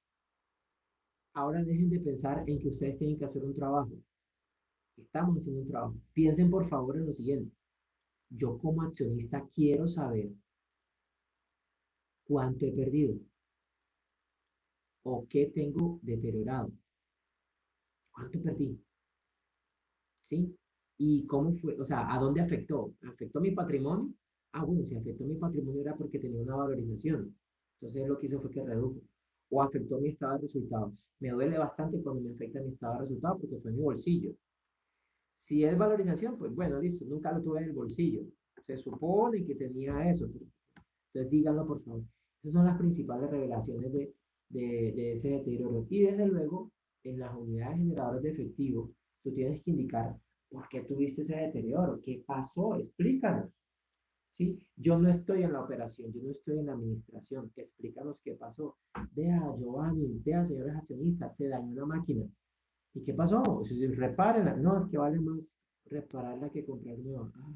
ahora dejen de pensar en que ustedes tienen que hacer un trabajo. Estamos haciendo un trabajo. Piensen por favor en lo siguiente. Yo como accionista quiero saber cuánto he perdido o qué tengo deteriorado. ¿Cuánto perdí? ¿Sí? ¿Y cómo fue? O sea, ¿a dónde afectó? ¿Afectó mi patrimonio? Bueno, si afectó mi patrimonio era porque tenía una valorización. Entonces lo que hizo fue que redujo. O afectó mi estado de resultados. Me duele bastante cuando me afecta mi estado de resultados porque fue mi bolsillo. Si es valorización, pues bueno, listo, nunca lo tuve en el bolsillo. Se supone que tenía eso. Entonces díganlo, por favor. Esas son las principales revelaciones de ese deterioro. Y desde luego, en las unidades generadoras de efectivo, tú tienes que indicar por qué tuviste ese deterioro, qué pasó, explícanos. ¿Sí? Yo no estoy en la operación, yo no estoy en la administración, explícanos qué pasó. Vea, Giovanni, vea, señores accionistas, se dañó una máquina. ¿Y qué pasó? Repárenla. No, es que vale más repararla que comprar nueva. Ah,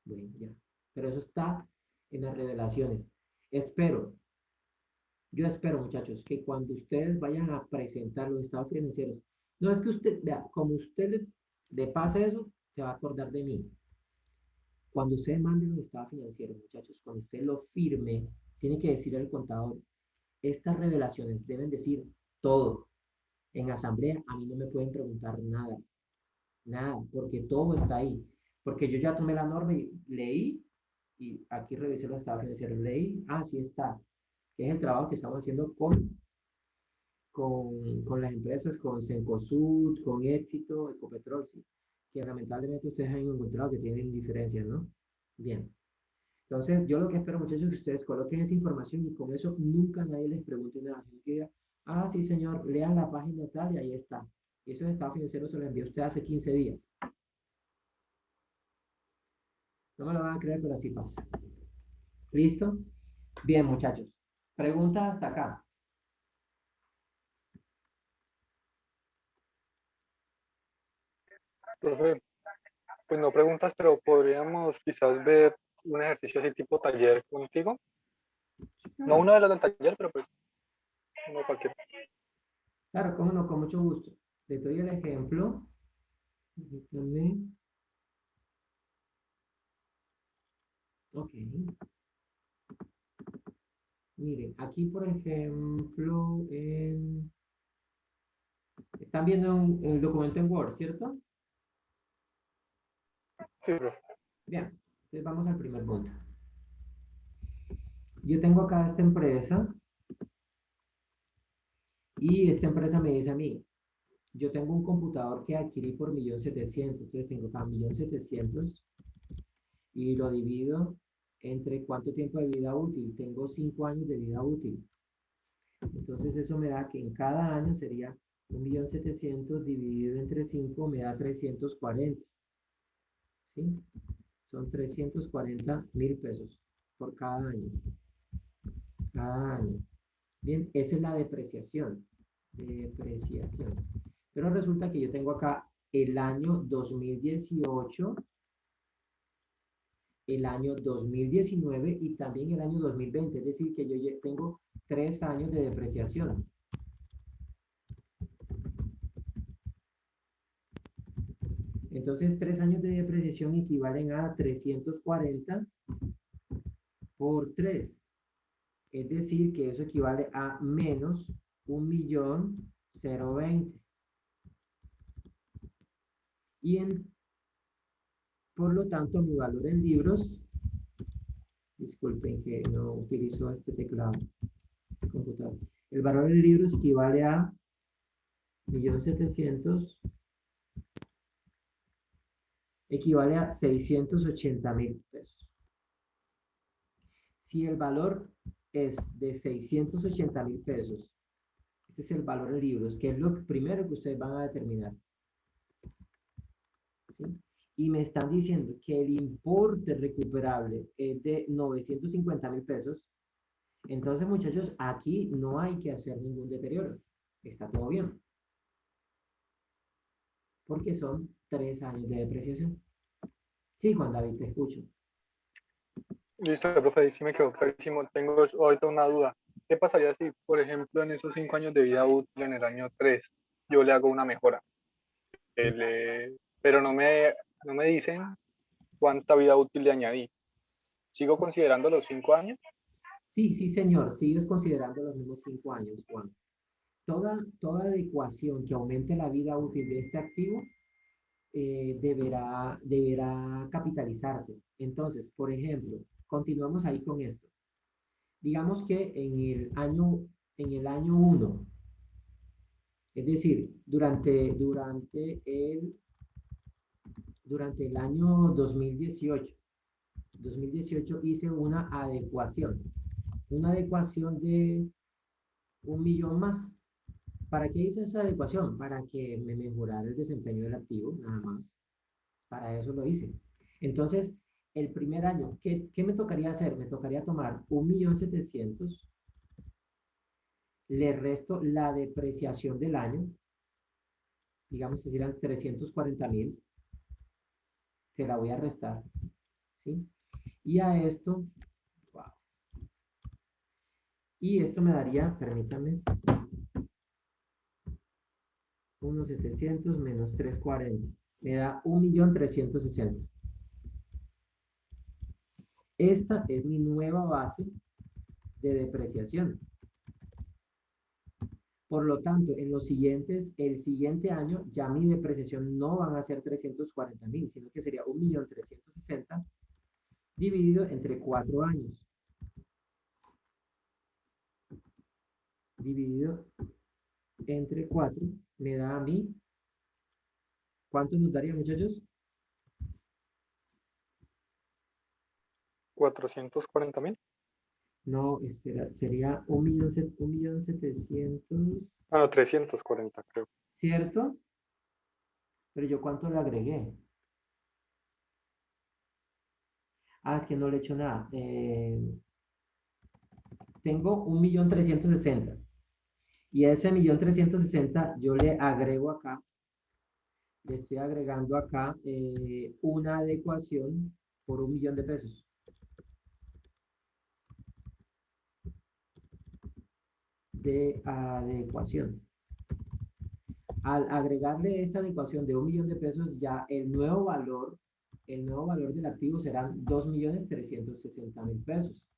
bueno, ya. Pero eso está en las revelaciones. Espero, yo espero, muchachos, que cuando ustedes vayan a presentar los estados financieros, no es que usted, vea, como usted le pase eso, se va a acordar de mí. Cuando usted mande los estados financieros, muchachos, cuando usted lo firme, tiene que decir al contador, estas revelaciones deben decir todo. En asamblea a mí no me pueden preguntar nada, nada, porque todo está ahí. Porque yo ya tomé la norma y leí, y aquí revisé los estados financieros, leí, sí está, que es el trabajo que estamos haciendo con las empresas, con Cencosud, con Éxito, Ecopetrol, sí, que lamentablemente ustedes han encontrado que tienen diferencias, ¿no? Bien. Entonces, yo lo que espero, muchachos, es que ustedes coloquen esa información y con eso nunca nadie les pregunte nada. Sino que diga, sí, señor, lean la página tal y ahí está. Y esos estados financieros se los envió usted hace 15 días. No me lo van a creer, pero así pasa. ¿Listo? Bien, muchachos. Preguntas hasta acá. Profe, pues no preguntas, pero podríamos quizás ver un ejercicio así tipo taller contigo. No uno de los del taller, pero pues uno cualquier. Claro, cómo no, con mucho gusto. Les doy el ejemplo. Permítame. Ok. Miren, aquí por ejemplo, están viendo el documento en Word, ¿cierto? Sí, profe. Bien, entonces vamos al primer punto. Yo tengo acá esta empresa y esta empresa me dice a mí, yo tengo un computador que adquirí por 1.700.000, entonces tengo acá 1.700.000 y lo divido entre cuánto tiempo de vida útil. Tengo 5 años de vida útil. Entonces eso me da que en cada año sería 1.700.000 dividido entre 5 me da 340. ¿Sí? Son 340.000 pesos por cada año. Cada año. Bien, esa es la depreciación. Depreciación. Pero resulta que yo tengo acá el año 2018, el año 2019 y también el año 2020. Es decir, que yo ya tengo 3 años de depreciación. Entonces, 3 años de depreciación equivalen a 340 por 3. Es decir, que eso equivale a menos 1.020.000. Y por lo tanto, mi valor en libros, disculpen que no utilizo este teclado, este computador. El valor en libros equivale a 1.700.000, equivale a 680.000 pesos. Si el valor es de 680.000 pesos, ese es el valor en libros, que es lo primero que ustedes van a determinar. ¿Sí? Y me están diciendo que el importe recuperable es de 950.000 pesos, entonces, muchachos, aquí no hay que hacer ningún deterioro. Está todo bien. Porque son 3 años de depreciación. Sí, Juan David, te escucho. Listo, profe, sí me quedó clarísimo. Tengo ahorita una duda. ¿Qué pasaría si, por ejemplo, en esos 5 años de vida útil, en el año 3, yo le hago una mejora? Pero no me dicen cuánta vida útil le añadí. ¿Sigo considerando los 5 años? Sí, sí, señor. Sigues considerando los mismos 5 años, Juan. Toda adecuación que aumente la vida útil de este activo deberá capitalizarse. Entonces, por ejemplo, continuamos ahí con esto. Digamos que en el año 1, es decir, durante el año 2018 hice una adecuación un millón más. ¿Para qué hice esa adecuación? Para que me mejorara el desempeño del activo, nada más. Para eso lo hice. Entonces, el primer año, ¿qué me tocaría hacer? Me tocaría tomar 1.700.000, le resto la depreciación del año, digamos que si eran 340.000, se la voy a restar, ¿sí? Y a esto, wow, y esto me daría, permítanme, 1.700.000 menos 340, me da 1.360.000. Esta es mi nueva base de depreciación. Por lo tanto, el siguiente año, ya mi depreciación no van a ser 340.000, sino que sería 1.360.000 dividido entre 4 años. Dividido entre 4 me da a mí, ¿cuánto nos daría, muchachos? 440.000. No, espera, sería 1.700.000, Ah, no, 340, creo. ¿cierto? Pero yo, ¿cuánto le agregué? Ah, es que no le he hecho nada. Tengo 1.360.000. Y a ese 1.360.000 yo le agrego acá, le estoy agregando acá una adecuación por 1.000.000 de pesos. De adecuación. Al agregarle esta adecuación de 1.000.000 de pesos, ya el nuevo valor del activo serán 2.360.000 pesos.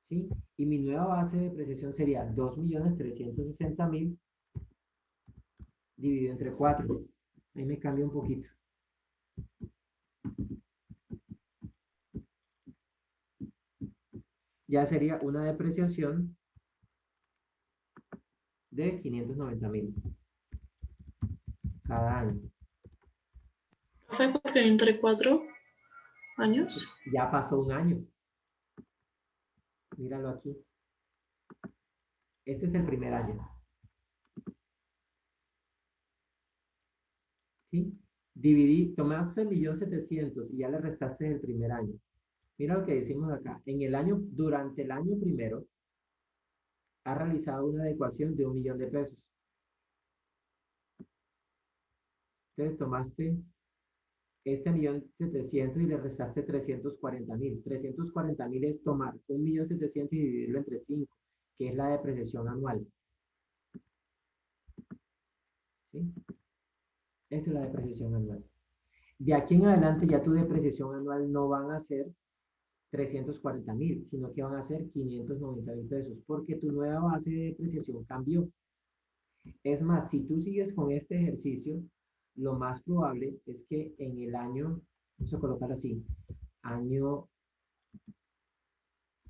¿Sí? Y mi nueva base de depreciación sería 2.360.000 dividido entre 4. Ahí me cambia un poquito. Ya sería una depreciación de 590.000 cada año. ¿Fue porque entre 4 años? Ya pasó un año. Míralo aquí. Ese es el primer año. ¿Sí? Tomaste 1.700.000 y ya le restaste el primer año. Mira lo que decimos acá. Durante el año primero, ha realizado una adecuación de 1.000.000 de pesos. Entonces tomaste este 1.700.000 y le restaste 340.000. 340.000 es tomar 1.700.000 y dividirlo entre 5, que es la depreciación anual. ¿Sí? Esa es la depreciación anual. De aquí en adelante ya tu depreciación anual no van a ser 340.000, sino que van a ser 590.000 pesos, porque tu nueva base de depreciación cambió. Es más, si tú sigues con este ejercicio, lo más probable es que en el año, vamos a colocar así, año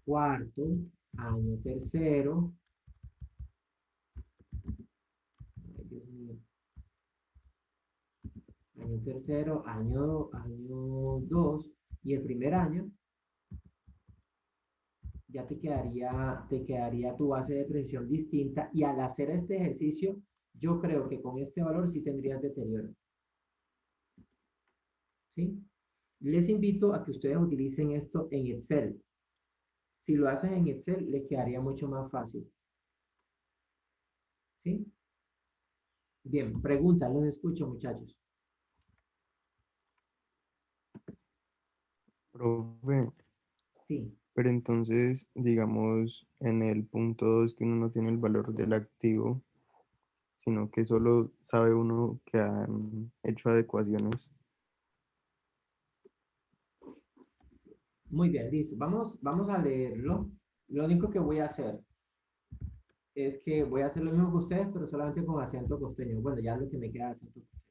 cuarto, año tercero, ay, Dios mío, año tercero, año 2 y el primer año, ya te quedaría tu base de presión distinta y al hacer este ejercicio, yo creo que con este valor sí tendrías deterioro. ¿Sí? Les invito a que ustedes utilicen esto en Excel. Si lo hacen en Excel, les quedaría mucho más fácil. ¿Sí? Bien, preguntas, los escucho, muchachos. Profe, Sí. pero entonces, digamos, en el punto 2 que uno no tiene el valor del activo, sino que solo sabe uno que han hecho adecuaciones. Muy bien, listo. Vamos a leerlo. Lo único que voy a hacer es que voy a hacer lo mismo que ustedes, pero solamente con acento costeño. Bueno, ya lo que me queda de acento costeño.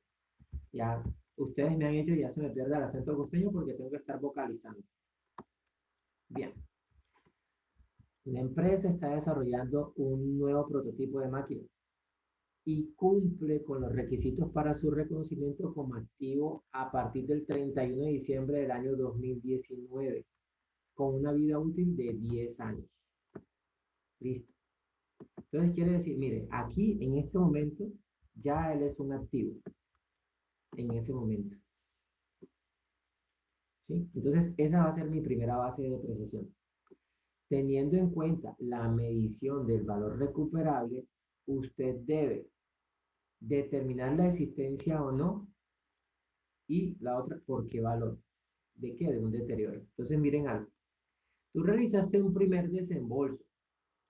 Ya ustedes me han hecho, ya se me pierde el acento costeño porque tengo que estar vocalizando. Bien. Una empresa está desarrollando un nuevo prototipo de máquina y cumple con los requisitos para su reconocimiento como activo a partir del 31 de diciembre del año 2019, con una vida útil de 10 años. Listo. Entonces quiere decir, mire, aquí en este momento ya él es un activo, en ese momento. ¿Sí? Entonces esa va a ser mi primera base de depreciación. Teniendo en cuenta la medición del valor recuperable, usted debe determinar la existencia o no y la otra, ¿por qué valor? ¿De qué? De un deterioro. Entonces miren algo. Tú realizaste un primer desembolso.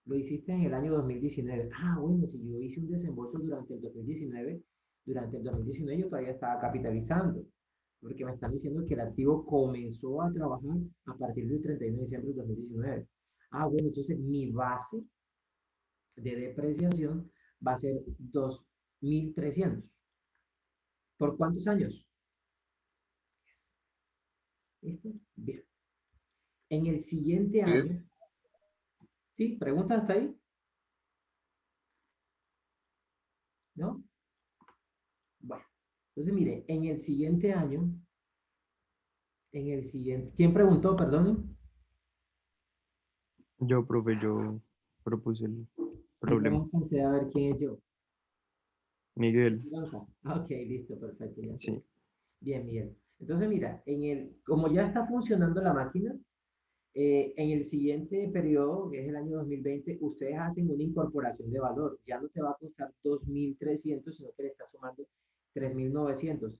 Lo hiciste en el año 2019. Ah, bueno, si yo hice un desembolso durante el 2019 yo todavía estaba capitalizando, porque me están diciendo que el activo comenzó a trabajar a partir del 31 de diciembre del 2019. Ah, bueno, entonces mi base de depreciación va a ser 2.300. ¿Por cuántos años? ¿Listo? Bien. En el siguiente ¿Sí? año, ¿sí? ¿Preguntas ahí? ¿No? Bueno, entonces mire, ¿quién preguntó, perdón? Yo, profe, yo propuse el Yo problema. también pensé a ver quién es yo. Miguel, Esperanza. Ah, ok, listo, perfecto, ya sé. sí, Bien, bien. Entonces mira, como ya está funcionando la máquina, en el siguiente periodo, que es el año 2020, ustedes hacen una incorporación de valor. Ya no te va a costar 2.300, sino que le está sumando 3.900.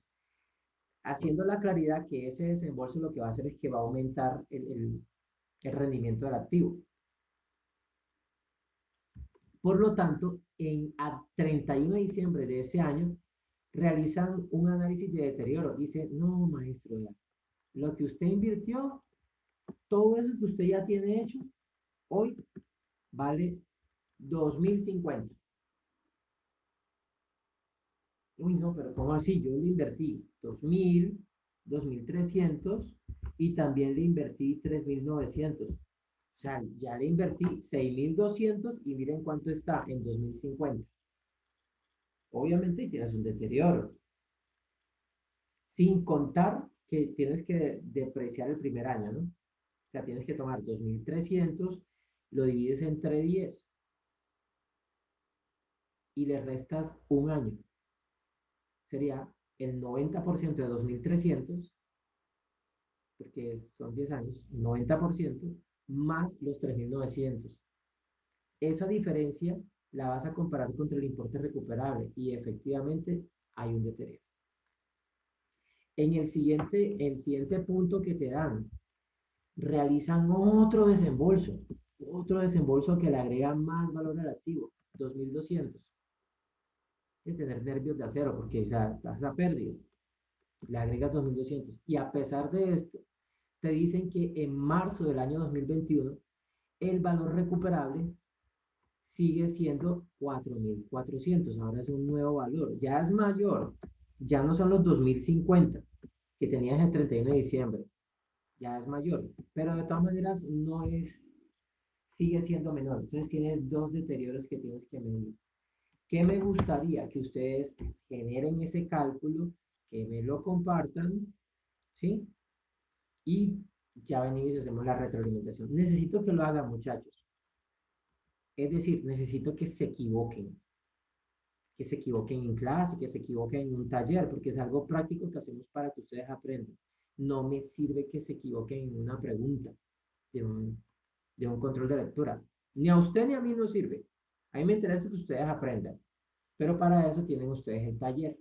Haciendo la claridad que ese desembolso lo que va a hacer es que va a aumentar el rendimiento del activo. Por lo tanto, a 31 de diciembre de ese año, realizan un análisis de deterioro. Dice, no, maestro, ya, lo que usted invirtió, todo eso que usted ya tiene hecho, hoy vale 2.050. Uy, no, pero ¿cómo así? Yo le invertí 2.000, 2.300 y también le invertí 3.900. O sea, ya le invertí 6.200 y miren cuánto está en 2050. Obviamente tienes un deterioro, sin contar que tienes que depreciar el primer año, ¿no? O sea, tienes que tomar 2.300, lo divides entre 10 y le restas un año. Sería el 90% de 2.300, porque son 10 años, 90% más los 3.900. Esa diferencia la vas a comparar contra el importe recuperable y efectivamente hay un deterioro. El siguiente punto que te dan, realizan otro desembolso que le agrega más valor al activo, 2.200. De tener nervios de acero, porque o sea, estás a pérdida, le agregas 2.200. Y a pesar de esto, te dicen que en marzo del año 2021 el valor recuperable sigue siendo 4.400. Ahora es un nuevo valor, ya es mayor, ya no son los 2.050 que tenías el 31 de diciembre, ya es mayor, pero de todas maneras no es, sigue siendo menor. Entonces tienes dos deterioros que tienes que medir. ¿Qué me gustaría que ustedes generen ese cálculo, que me lo compartan, ¿sí? Y ya venimos y hacemos la retroalimentación. Necesito que lo hagan, muchachos. Es decir, necesito que se equivoquen en clase, que se equivoquen en un taller, porque es algo práctico que hacemos para que ustedes aprendan. No me sirve que se equivoquen en una pregunta de un, de un control de lectura. Ni a usted ni a mí no sirve. A mí me interesa que ustedes aprendan, pero para eso tienen ustedes el taller.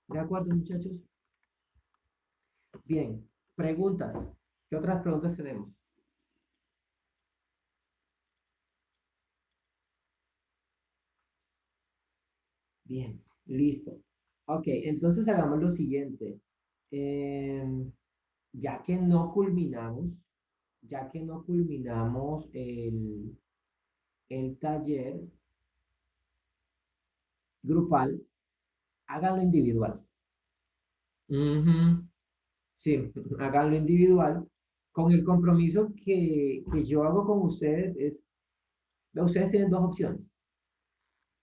¿De acuerdo, muchachos? Bien, preguntas. ¿Qué otras preguntas tenemos? Bien, listo. Ok, entonces hagamos lo siguiente. Em, ya que no culminamos, ya que no culminamos el taller grupal, háganlo individual. Ujú, sí, háganlo individual. Con el compromiso que yo hago con ustedes ustedes tienen dos opciones.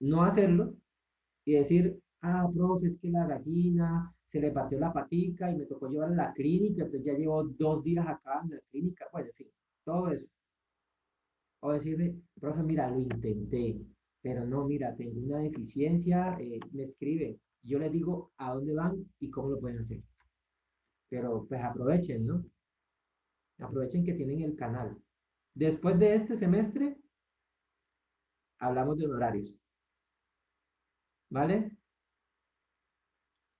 No hacerlo y decir, ah, profe, es que la gallina se le partió la patica y me tocó llevarla a la clínica, entonces ya llevo 2 días acá en la clínica, bueno, en fin, todo eso. O decirme, profe, mira, lo intenté, pero no, mira, tengo una deficiencia, me escribe. Yo les digo a dónde van y cómo lo pueden hacer. Pero pues aprovechen, ¿no? Aprovechen que tienen el canal. Después de este semestre, hablamos de honorarios, ¿vale?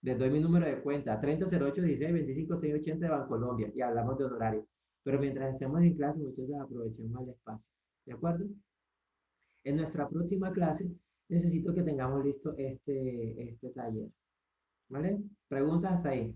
Les doy mi número de cuenta, 3008-16-25-680 de Bancolombia, y hablamos de honorarios. Pero mientras estemos en clase, muchachos, aprovechemos el espacio, ¿de acuerdo? En nuestra próxima clase, necesito que tengamos listo este taller, ¿vale? Preguntas hasta ahí.